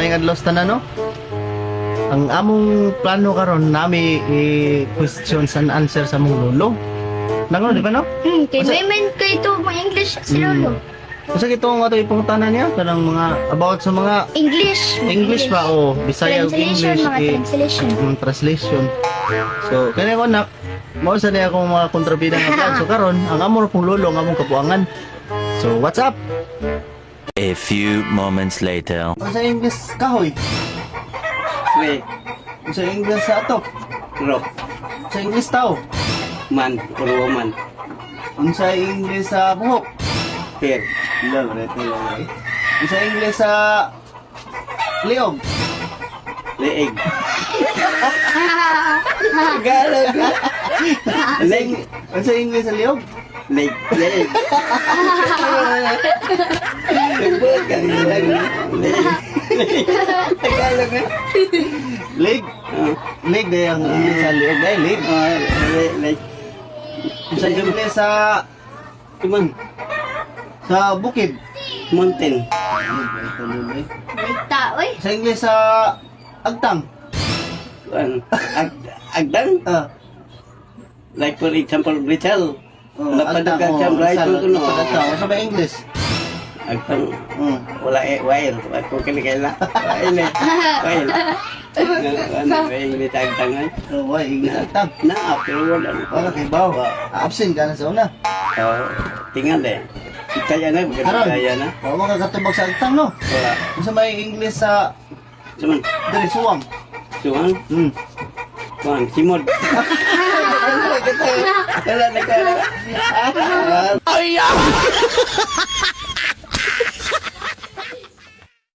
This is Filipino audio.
may adlaw sa tanan no. Ang among plano karon nami questions and answer sa mong lolo. Nango di ba no? Kay Masa- may kay to mga English si Lolo. Kasi itong ato ipungtanan niya kanang mga about sa mga English ba o Bisaya ug Translation, English mga translation. translation. So kani ko nak mao sa niya akong mga kontrabida nga plan. So karon ang amor pong lolo ang among kabuangan. So what's up? A few moments later. Sa English kahoy. Tree, Sa English sa ato. rock, Sa English tao. man, or woman, Sa English sa buhok. pear, Love right eh. Sa English sa liog. leeg, Tagalog, leg, Sa English sa liog. leg, leg. Nagbuhat ka nila lang. Leg. Tagalog na. Leg. Leg day ang English sa liog day leg. Leg. Sa English sa Kuman, sa bukid. mountain, Baita, oy. Sa English sa agtang. kuan, agdang, Ah. like for example, Rachel. Agtang. Napadagag right Sa ko no. agtang. Sa ba English? Agtang, Mm. wala wail, ako kaligala. Wail eh. Wail. Ano ba yung agtang ay? So why English agtang? Na, pero wala. Wala kay baw. Absent ka na sa una. Tingnan eh. Kaya na, Karon. kaya na. Wa mo kakatubag sa agtang no. Wala. Sa may English sa Suman, diri suwang. suwang, Hmm. suwang, simod. Wala na ka.